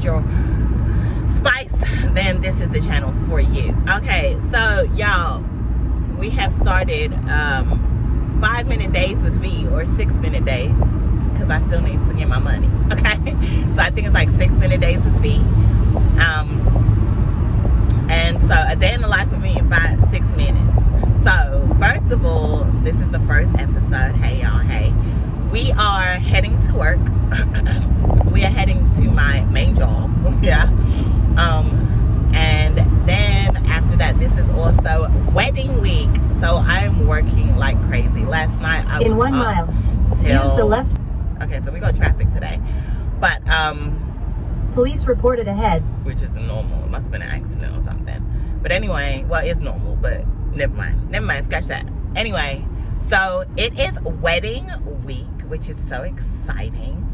your spice, then this is the channel for you. Okay, so y'all, we have started 5-minute days with V, or 6-minute days, because I still need to get my money. Okay, so I think it's like 6-minute days with V. And so a day in the life of me in 6 minutes. So first of all, this is the first episode. Hey y'all, hey. We are heading to work. We are heading to my main job. Yeah. And then after that, this is also wedding week. So I'm working like crazy. Last night I was in 1 mile. Till, use the left. Okay, so we got traffic today. But police reported ahead. Which is normal. It must have been an accident or something. But anyway, well, it's normal, but never mind. Never mind, scratch that. Anyway, so it is wedding week, which is so exciting.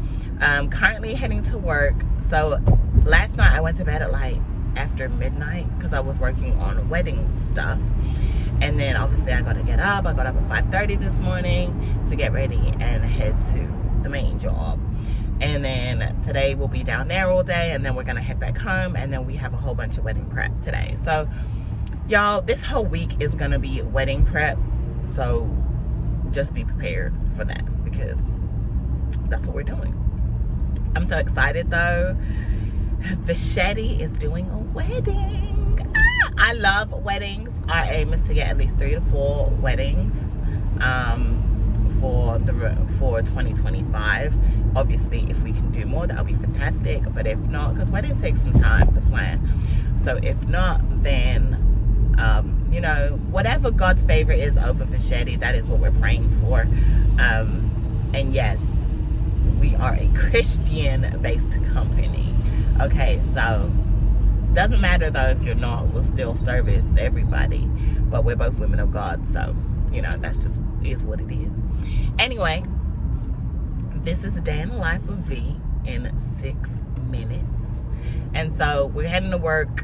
Currently heading to work. So last night I went to bed at like after midnight because I was working on wedding stuff. And then obviously I got to get up. I got up at 5:30 this morning to get ready and head to the main job. And then today we'll be down there all day, and then we're gonna head back home, and then we have a whole bunch of wedding prep today. So y'all, this whole week is gonna be wedding prep, so just be prepared for that because that's what we're doing. I'm so excited though. Vachetti is doing a wedding. I love weddings. Our aim is to get at least 3 to 4 weddings for 2025. Obviously, if we can do more, that'll be fantastic. But if not, because weddings take some time to plan, so if not, then you know, whatever God's favor is over Vachetti, that is what we're praying for. And yes, we are a Christian-based company. Okay, so doesn't matter though if you're not, we'll still service everybody. But we're both women of God, so you know, that's just is what it is. Anyway, this is a day in the life of V in 6 minutes. And so we're heading to work,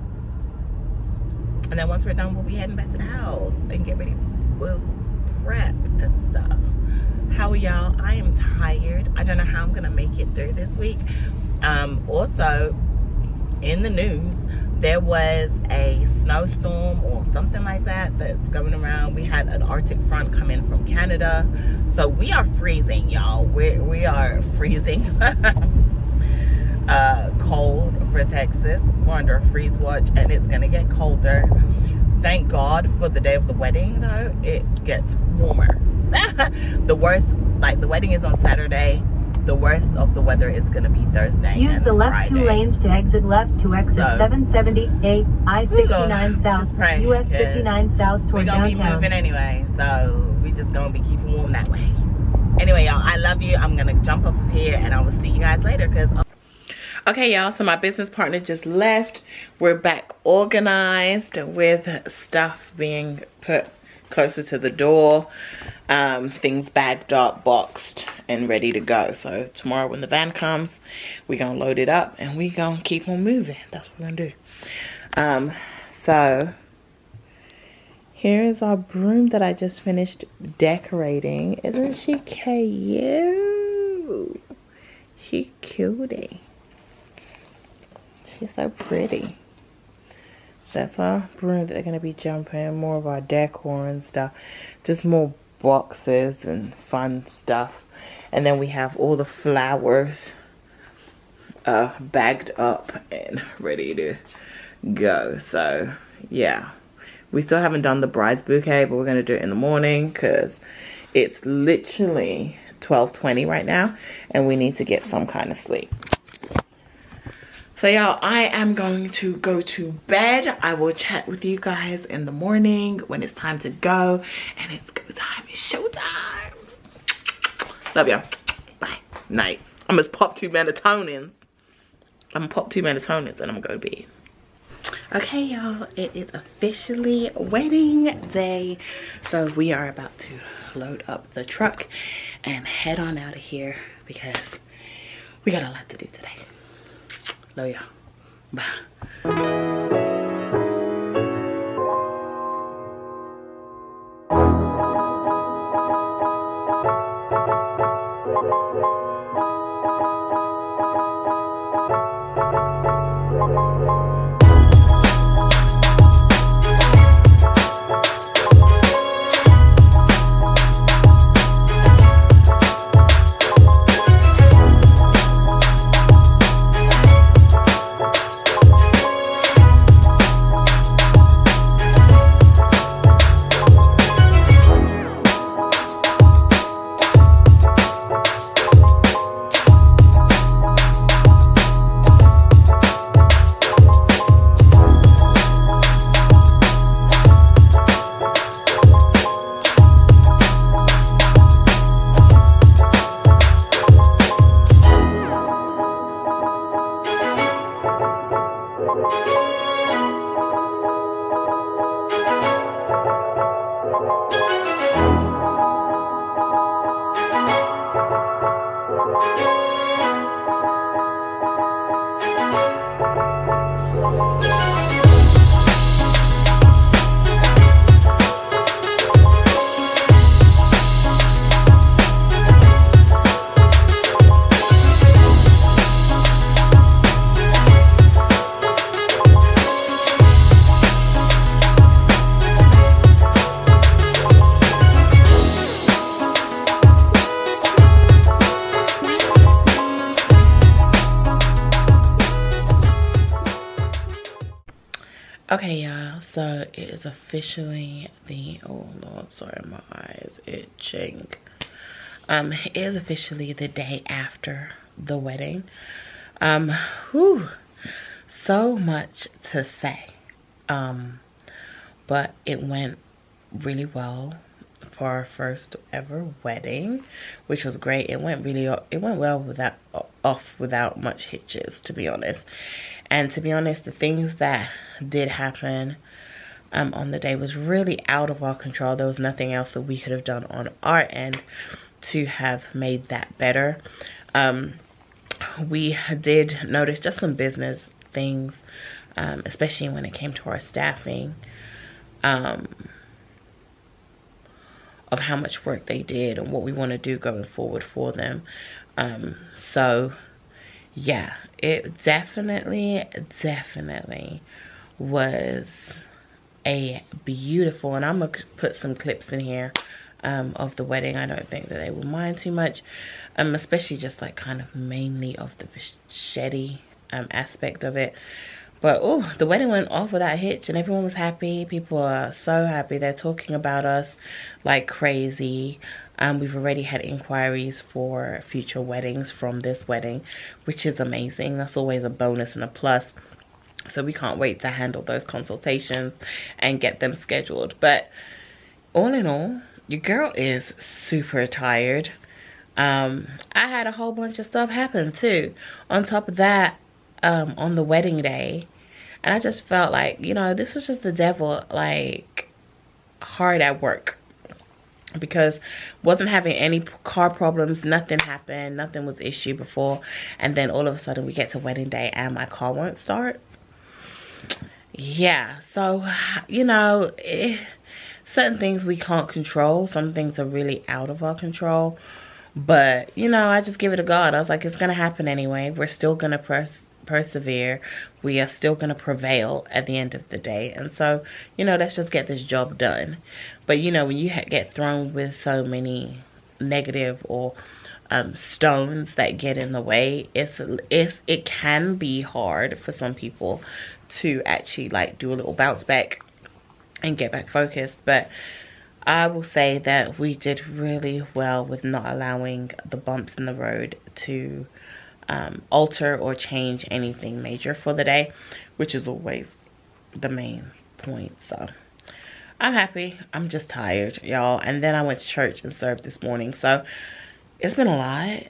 and then once we're done, we'll be heading back to the house and get ready with prep and stuff. How are y'all? I am tired. I don't know how I'm gonna make it through this week. Also in the news, there was a snowstorm or something like that that's going around. We had an Arctic front come in from Canada, so we are freezing, y'all. We are freezing. Cold for Texas. We're under a freeze watch, and it's gonna get colder. Thank God for the day of the wedding though, it gets warmer. The worst, like the wedding is on Saturday. The worst of the weather is going to be Thursday. Use the left Friday. 2 lanes to exit left to exit 778 I-69 South, US 59 South toward downtown. We're going to be moving anyway, so we just going to be keeping warm that way. Anyway, y'all, I love you. I'm going to jump off of here, and I will see you guys later. Okay, y'all, so my business partner just left. We're back organized with stuff being put closer to the door. Things bagged up, boxed, and ready to go. So tomorrow when the van comes, we're gonna load it up and we gonna keep on moving. That's what we're gonna do. So here is our broom that I just finished decorating. Isn't she cute? She cutie. She's so pretty. That's our broom that they're going to be jumping. More of our decor and stuff. Just more boxes and fun stuff. And then we have all the flowers bagged up and ready to go. So, yeah. We still haven't done the bride's bouquet, but we're going to do it in the morning because it's literally 12:20 right now. And we need to get some kind of sleep. So y'all, I am going to go to bed. I will chat with you guys in the morning when it's time to go. And it's go time. It's showtime. Love y'all. Bye. Night. I'm gonna pop 2 melatonins. I'm gonna pop 2 melatonins and I'm gonna go to bed. Okay, y'all. It is officially wedding day. So we are about to load up the truck and head on out of here because we got a lot to do today. Love y'all. Bye. Okay, y'all, so it is officially oh Lord, sorry, my eyes itching. It is officially the day after the wedding. Whew, so much to say. But it went really well for our first ever wedding, which was great. It went well without much hitches, to be honest. And to be honest, the things that did happen on the day was really out of our control. There was nothing else that we could have done on our end to have made that better. We did notice just some business things, especially when it came to our staffing, of how much work they did and what we want to do going forward for them. So yeah, it definitely was a beautiful, and I'm gonna put some clips in here of the wedding. I don't think that they will mind too much, especially just like kind of mainly of the sheddy aspect of it. But oh, the wedding went off without a hitch, and everyone was happy. People are so happy. They're talking about us like crazy. We've already had inquiries for future weddings from this wedding, which is amazing. That's always a bonus and a plus. So we can't wait to handle those consultations and get them scheduled. But all in all, your girl is super tired. I had a whole bunch of stuff happen too on top of that, on the wedding day, and I just felt like, you know, this was just the devil, like, hard at work, because wasn't having any car problems. Nothing happened, nothing was issue before, and then all of a sudden we get to wedding day and my car won't start. Yeah, so, you know, certain things we can't control. Some things are really out of our control. But, you know, I just give it to God. I was like, it's going to happen anyway. We're still going to persevere. We are still going to prevail at the end of the day. And so, you know, let's just get this job done. But, you know, when you get thrown with so many negative or stones that get in the way, it can be hard for some people to actually like do a little bounce back and get back focused. But I will say that we did really well with not allowing the bumps in the road to alter or change anything major for the day, which is always the main point. So I'm happy. I'm just tired, y'all. And then I went to church and served this morning. So it's been a lot.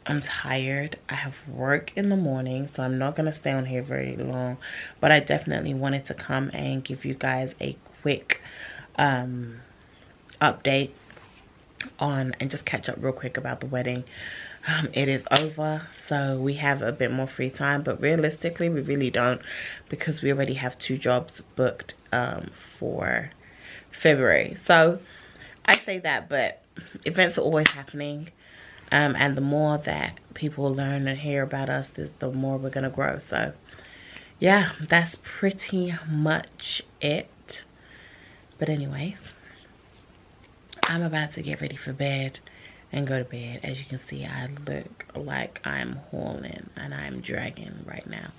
I'm tired. I have work in the morning, so I'm not going to stay on here very long. But I definitely wanted to come and give you guys a quick update on, and just catch up real quick about the wedding. It is over, so we have a bit more free time, but realistically we really don't, because we already have 2 jobs booked for February. So I say that, but events are always happening, and the more that people learn and hear about us, the more we're gonna grow. So yeah, that's pretty much it. But anyways, I'm about to get ready for bed and go to bed. As you can see, I look like I'm hauling and I'm dragging right now.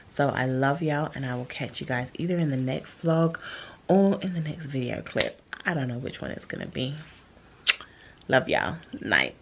So I love y'all, and I will catch you guys either in the next vlog or in the next video clip. I don't know which one it's gonna be. Love y'all. Night.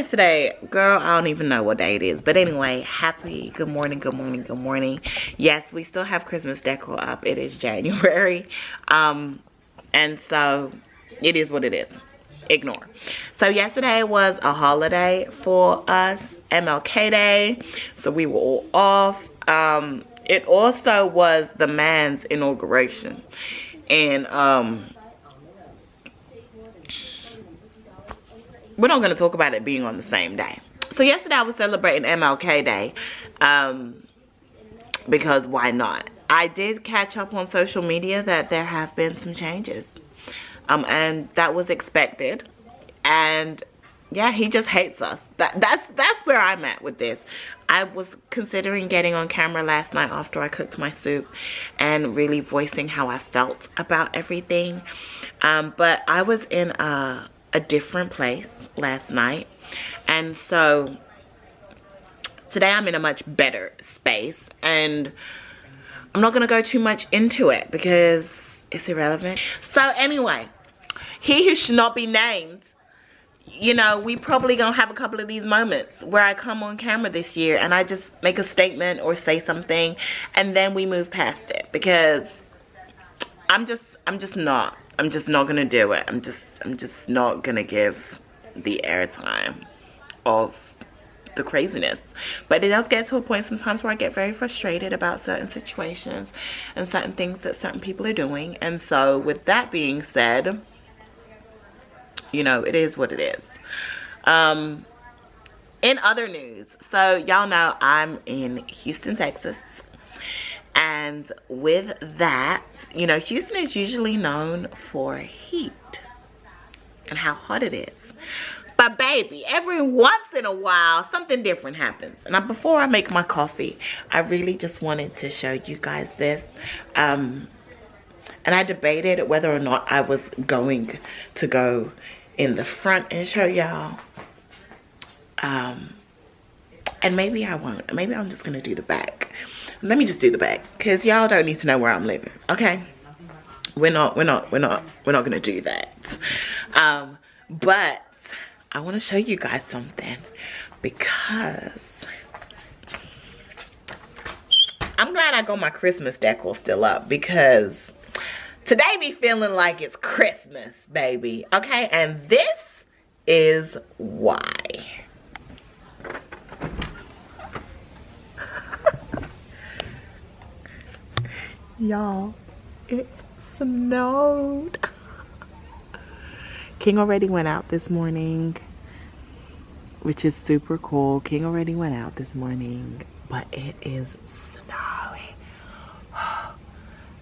is today? Girl, I don't even know what day it is. But anyway, happy good morning, good morning, good morning. Yes, we still have Christmas decor up. It is January. And so it is what it is. Ignore. So yesterday was a holiday for us, MLK Day. So we were all off. It also was the man's inauguration. And we're not going to talk about it being on the same day. So yesterday I was celebrating MLK Day, because why not? I did catch up on social media that there have been some changes, and that was expected. And yeah, he just hates us. That's where I'm at with this. I was considering getting on camera last night after I cooked my soup and really voicing how I felt about everything, but I was in a different place last night, and so today I'm in a much better space, and I'm not gonna go too much into it because it's irrelevant. So anyway, he who should not be named, you know, we probably gonna have a couple of these moments where I come on camera this year and I just make a statement or say something and then we move past it, because I'm just not gonna do it. I'm just not gonna give the airtime of the craziness. But it does get to a point sometimes where I get very frustrated about certain situations and certain things that certain people are doing. And so with that being said, you know, it is what it is. In other news, so y'all know I'm in Houston, Texas. And with that, you know, Houston is usually known for heat and how hot it is. But baby, every once in a while, something different happens. And before I make my coffee, I really just wanted to show you guys this. And I debated whether or not I was going to go in the front and show y'all. And maybe I won't. Maybe I'm just gonna do the back. Let me just do the back, because y'all don't need to know where I'm living, okay? We're not gonna do that. But I want to show you guys something, because I'm glad I got my Christmas decor still up, because today be feeling like it's Christmas, baby, okay? And this is why. Y'all, it's snowed. King already went out this morning, which is super cool. King already went out this morning, but it is snowing.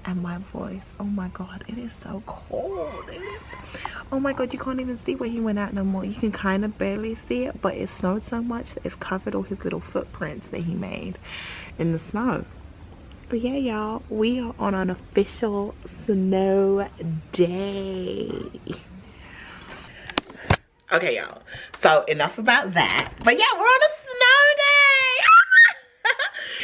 And my voice, oh my God, it is so cold. It is, oh my God, you can't even see where he went out no more. You can kind of barely see it, but it snowed so much that it's covered all his little footprints that he made in the snow. But yeah, y'all, we are on an official snow day. Okay, y'all, so enough about that. But yeah, we're on a snow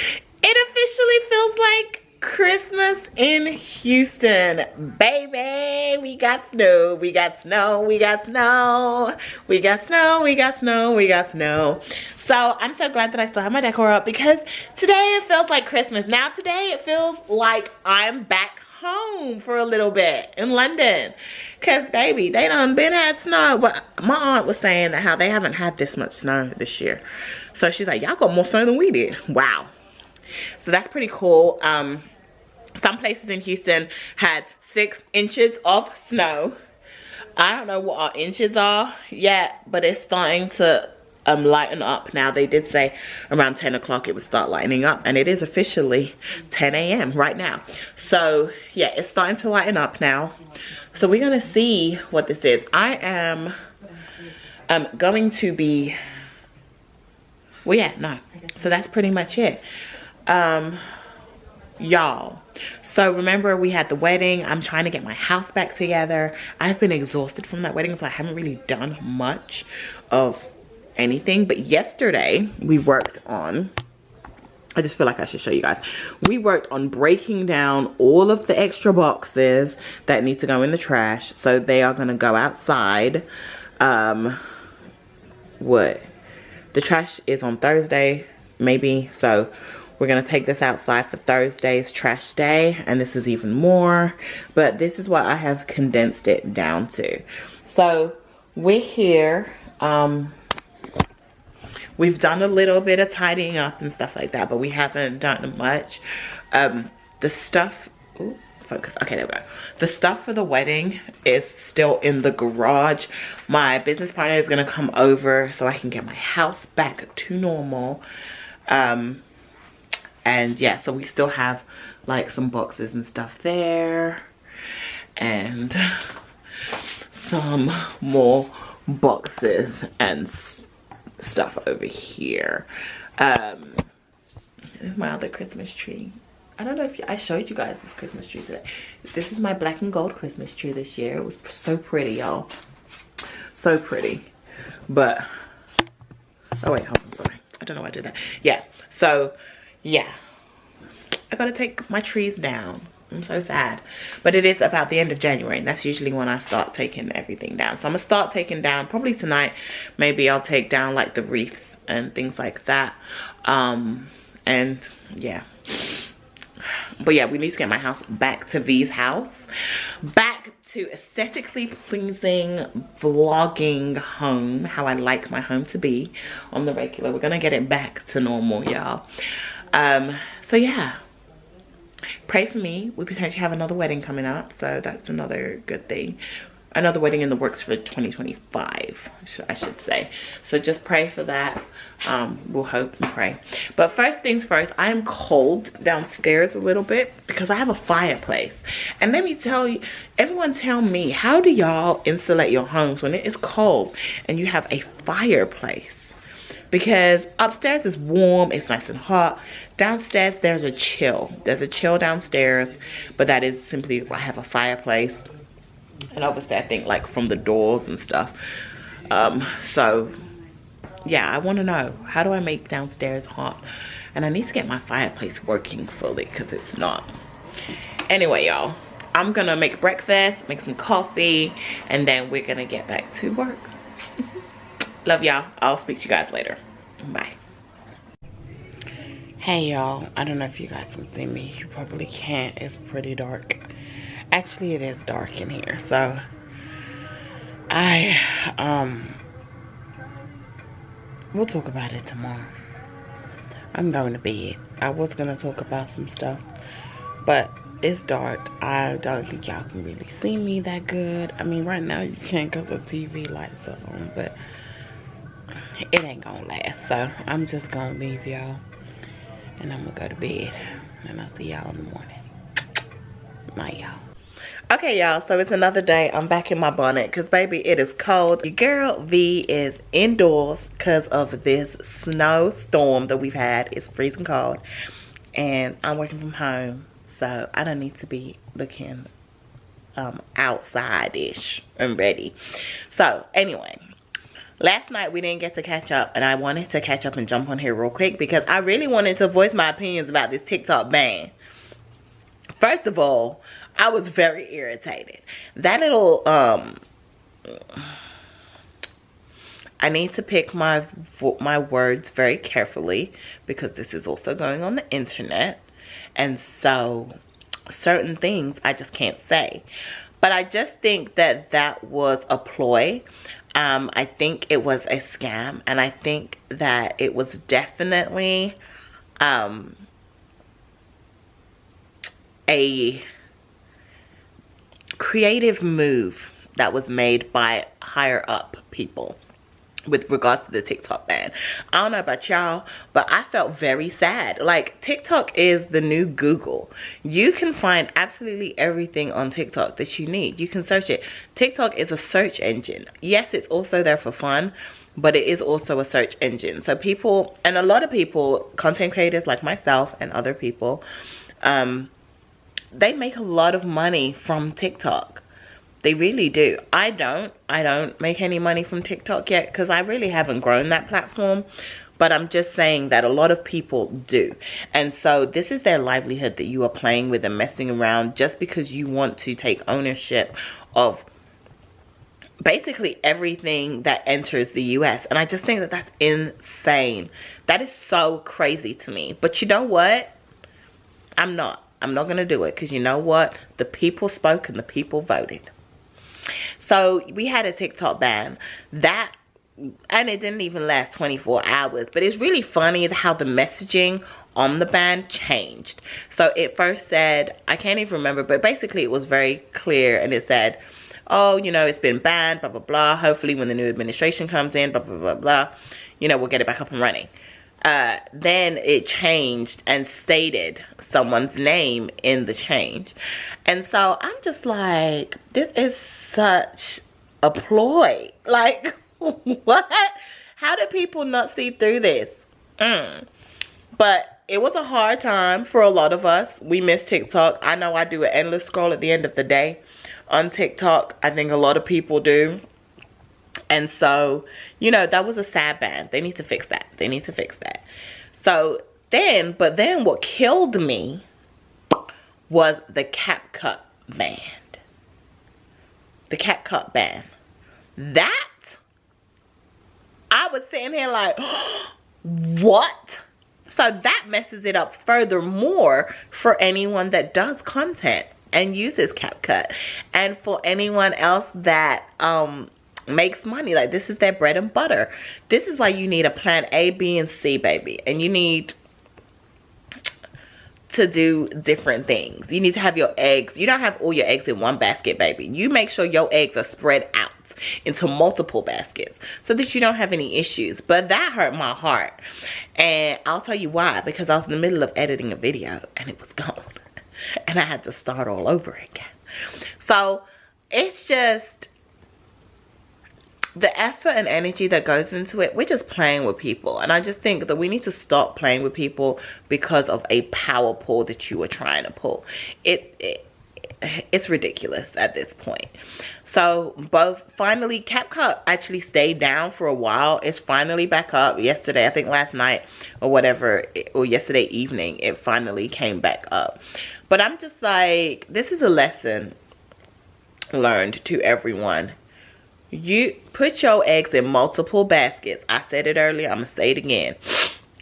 day. It officially feels like Christmas in Houston, baby. We got snow, we got snow, we got snow, we got snow, we got snow, we got snow. So I'm so glad that I still have my decor up, because today it feels like Christmas. Now today it feels like I'm back home for a little bit in London, because baby, they done been had snow. But my aunt was saying that how they haven't had this much snow this year. So she's like, y'all got more snow than we did. Wow. So that's pretty cool. Some places in Houston had 6 inches of snow. I don't know what our inches are yet, but it's starting to lighten up now. They did say around 10 o'clock it would start lightening up, and it is officially 10 a.m. right now. So yeah, it's starting to lighten up now. So we're gonna see what this is. I am going to be, well, yeah, no. So that's pretty much it. Y'all, so remember we had the wedding. I'm trying to get my house back together. I've been exhausted from that wedding, so I haven't really done much of anything. But yesterday we worked on, I just feel like I should show you guys. We worked on breaking down all of the extra boxes that need to go in the trash. So they are gonna go outside what? The trash is on Thursday, maybe. So we're gonna take this outside for Thursday's trash day, and this is even more, but this is what I have condensed it down to. So we're here. We've done a little bit of tidying up and stuff like that, but we haven't done much. The stuff, ooh, focus, okay, there we go. The stuff for the wedding is still in the garage. My business partner is gonna come over so I can get my house back to normal. And yeah, so we still have like some boxes and stuff there, and some more boxes and stuff over here. My other Christmas tree. I don't know if I showed you guys this Christmas tree today. This is my black and gold Christmas tree this year. It was so pretty, y'all. So pretty. But, oh wait, hold on, sorry. I don't know why I did that. Yeah, so, yeah. I gotta take my trees down. I'm so sad. But it is about the end of January, and that's usually when I start taking everything down. So I'm gonna start taking down, probably tonight, maybe I'll take down like the wreaths and things like that. And yeah. But yeah, we need to get my house back to V's house. Back to aesthetically pleasing vlogging home, how I like my home to be on the regular. We're gonna get it back to normal, y'all. So yeah, pray for me. We potentially have another wedding coming up, so that's another good thing. Another wedding in the works for 2025, I should say. So just pray for that. We'll hope and pray. But first things first, I am cold downstairs a little bit because I have a fireplace. And let me tell you, everyone tell me, how do y'all insulate your homes when it is cold and you have a fireplace? Because upstairs is warm, it's nice and hot. Downstairs, there's a chill. There's a chill downstairs, but that is simply, I have a fireplace. And obviously I think like from the doors and stuff. So yeah, I want to know, how do I make downstairs hot? And I need to get my fireplace working fully because it's not. Anyway, y'all, I'm gonna make breakfast, make some coffee, and then we're gonna get back to work. Love y'all. I'll speak to you guys later. Bye. Hey y'all, I don't know if you guys can see me. You probably can't. It's pretty dark. Actually, it is dark in here. So we'll talk about it tomorrow. I'm going to bed. I was gonna talk about some stuff, but it's dark. I don't think y'all can really see me that good. I mean, right now you can't because the TV lights are on, but it ain't gonna last. So I'm just gonna leave y'all, and I'm gonna go to bed, and I'll see y'all in the morning. Night, y'all. Okay, y'all, so it's another day. I'm back in my bonnet because, baby, it is cold. Your girl V is indoors because of this snowstorm that we've had. It's freezing cold, and I'm working from home, so I don't need to be looking outside-ish and ready. So, anyway, last night we didn't get to catch up, and I wanted to catch up and jump on here real quick because I really wanted to voice my opinions about this TikTok ban. First of all, I was very irritated. That little, I need to pick my words very carefully because this is also going on the internet. And so certain things I just can't say. But I just think that that was a ploy. I think it was a scam. And I think that it was definitely a creative move that was made by higher up people with regards to the TikTok ban. I don't know about y'all, but I felt very sad. Like, TikTok is the new Google. You can find absolutely everything on TikTok that you need. You can search it. TikTok is a search engine. Yes, it's also there for fun, but it is also a search engine. So people, and a lot of people, content creators like myself and other people, they make a lot of money from TikTok. They really do. I don't make any money from TikTok yet because I really haven't grown that platform. But I'm just saying that a lot of people do. And so this is their livelihood that you are playing with and messing around just because you want to take ownership of basically everything that enters the US. And I just think that that's insane. That is so crazy to me. But you know what? I'm not going to do it, because you know what? The people spoke and the people voted. So we had a TikTok ban. And it didn't even last 24 hours. But it's really funny how the messaging on the ban changed. So it first said, I can't even remember, but basically it was very clear, and it said, oh, you know, it's been banned, blah, blah, blah. Hopefully when the new administration comes in, blah, blah, blah, blah, you know, we'll get it back up and running. Then it changed and stated someone's name in the change. And so I'm just like, this is such a ploy. Like, what? How do people not see through this? But it was a hard time for a lot of us. We miss TikTok. I know I do an endless scroll at the end of the day on TikTok. I think a lot of people do. And so, you know, that was a sad ban. They need to fix that. They need to fix that. So then, but then what killed me was the CapCut ban. The CapCut ban. That, I was sitting here like, what? So that messes it up furthermore for anyone that does content and uses CapCut, and for anyone else that makes money. Like, this is their bread and butter. This is why you need a plan A, B, and C, baby. And you need to do different things. You need to have your eggs. You don't have all your eggs in one basket, baby. You make sure your eggs are spread out into multiple baskets so that you don't have any issues. But that hurt my heart, and I'll tell you why. Because I was in the middle of editing a video and it was gone, and I had to start all over again. So it's just the effort and energy that goes into it. We're just playing with people, and I just think that we need to stop playing with people because of a power pull that you were trying to pull. It's ridiculous at this point. So both, finally, CapCut actually stayed down for a while. It's finally back up yesterday, I think last night or whatever, or yesterday evening, it finally came back up. But I'm just like, this is a lesson learned to everyone. You put your eggs in multiple baskets. I said it earlier, I'm gonna say it again.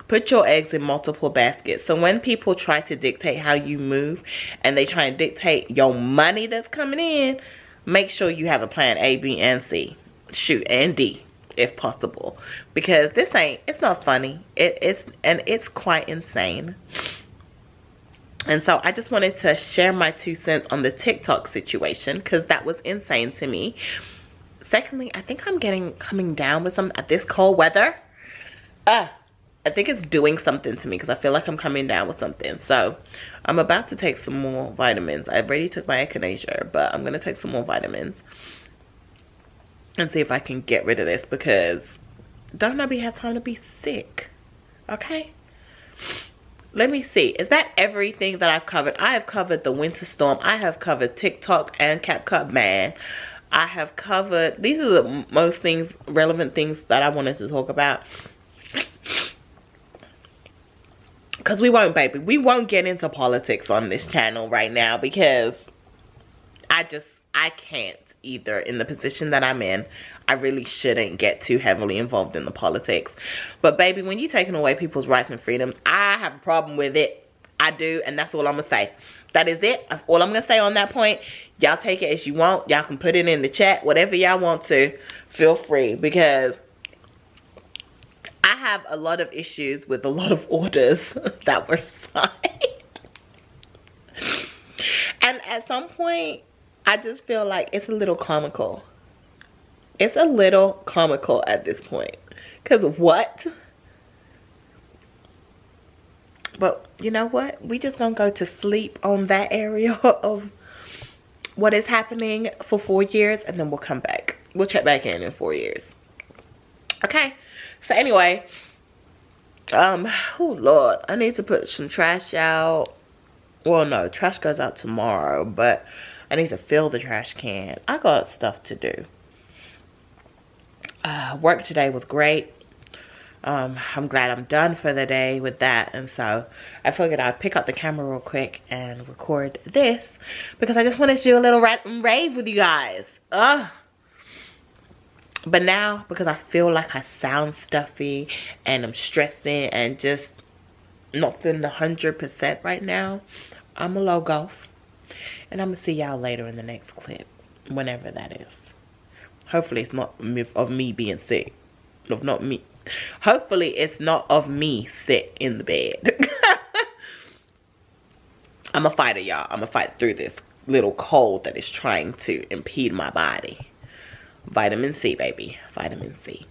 Put your eggs in multiple baskets. So when people try to dictate how you move, and they try and dictate your money that's coming in, make sure you have a plan A, B, and C. Shoot, and D, if possible. Because this ain't, it's not funny. It's quite insane. And so I just wanted to share my 2 cents on the TikTok situation, because that was insane to me. Secondly, I think I'm coming down with something at this cold weather. I think it's doing something to me, because I feel like I'm coming down with something. So I'm about to take some more vitamins. I already took my echinacea, but I'm going to take some more vitamins and see if I can get rid of this, because don't nobody have time to be sick. Okay? Let me see. Is that everything that I've covered? I have covered the winter storm. I have covered TikTok and CapCut ban. I have covered, these are the most relevant things that I wanted to talk about. Because we won't get into politics on this channel right now, because I can't either. In the position that I'm in, I really shouldn't get too heavily involved in the politics. But baby, when you're taking away people's rights and freedoms, I have a problem with it. I do, and that's all I'm gonna say. That is it. That's all I'm gonna say on that point. Y'all take it as you want. Y'all can put it in the chat, whatever y'all want to. Feel free, because I have a lot of issues with a lot of orders that were signed. And at some point, I just feel like it's a little comical. It's a little comical at this point. Because what? But you know what? We just gonna go to sleep on that area of what is happening for 4 years, and then we'll come back. We'll check back in 4 years. Okay? So anyway, oh Lord, I need to put some trash out. Well, no, trash goes out tomorrow, but I need to fill the trash can. I got stuff to do. Work today was great. I'm glad I'm done for the day with that, and so I figured I'd pick up the camera real quick and record this, because I just wanted to do a little rant and rave with you guys. But now, because I feel like I sound stuffy and I'm stressing and just not feeling 100% right now, I'm gonna log off. And I'm gonna see y'all later in the next clip, whenever that is. Hopefully it's not of me being sick. Of not me. Hopefully it's not of me sick in the bed. I'm a fighter, y'all. I'm gonna fight through this little cold that is trying to impede my body. Vitamin C, baby. Vitamin C.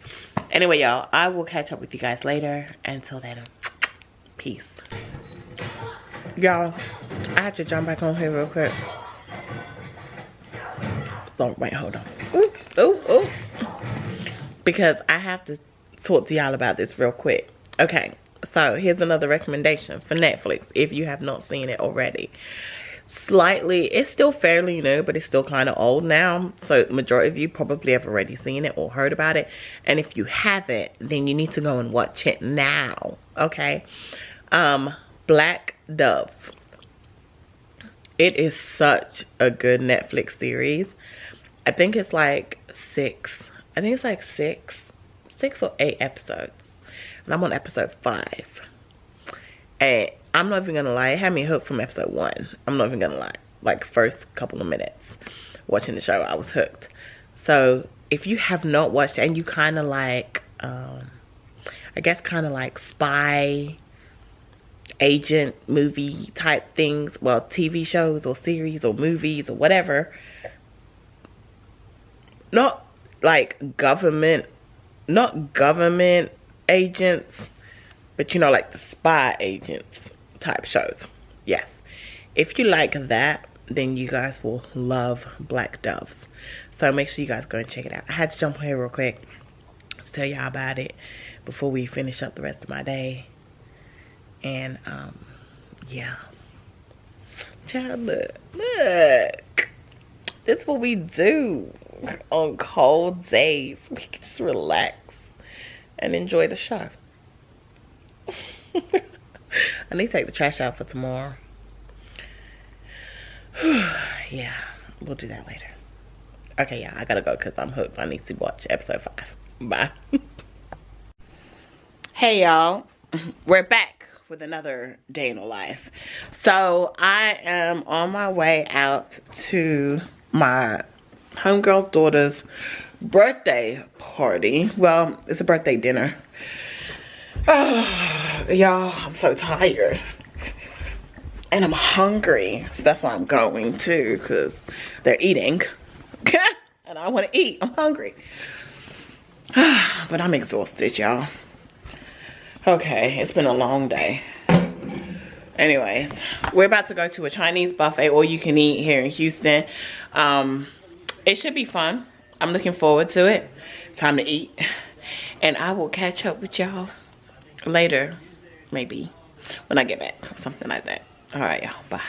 Anyway, y'all, I will catch up with you guys later. Until then, peace. Y'all, I have to jump back on here real quick. So, wait, hold on. Ooh, ooh, ooh. Because I have to talk to y'all about this real quick. Okay, so here's another recommendation for Netflix if you have not seen it already. It's still fairly new, but it's still kind of old now, so the majority of you probably have already seen it or heard about it. And if you haven't, then you need to go and watch it now. Okay, Black Doves. It is such a good Netflix series. I think it's like six or 8 episodes, and I'm on episode 5. And I'm not even gonna lie, it had me hooked from episode 1. I'm not even gonna lie. Like, first couple of minutes watching the show, I was hooked. So if you have not watched it and you kind of like, I guess kind of like spy agent movie type things, well, TV shows or series or movies or whatever, not government agents, but you know, like the spy agents type shows. Yes, if you like that, then you guys will love Black Doves. So make sure you guys go and check it out. I had to jump on here real quick to tell y'all about it before we finish up the rest of my day. And yeah, child, look, this is what we do on cold days. We can just relax and enjoy the show. I need to take the trash out for tomorrow. Yeah, we'll do that later. Okay, yeah, I gotta go because I'm hooked. I need to watch episode 5. Bye. Hey, y'all. We're back with another day in the life. So I am on my way out to my homegirl's daughter's birthday party. Well, it's a birthday dinner. Oh, y'all, I'm so tired. And I'm hungry. So that's why I'm going too, because they're eating. And I want to eat. I'm hungry. But I'm exhausted, y'all. Okay, it's been a long day. Anyways, we're about to go to a Chinese buffet, all you can eat here in Houston. It should be fun. I'm looking forward to it. Time to eat. And I will catch up with y'all later, maybe when I get back, something like that. All right, y'all, bye.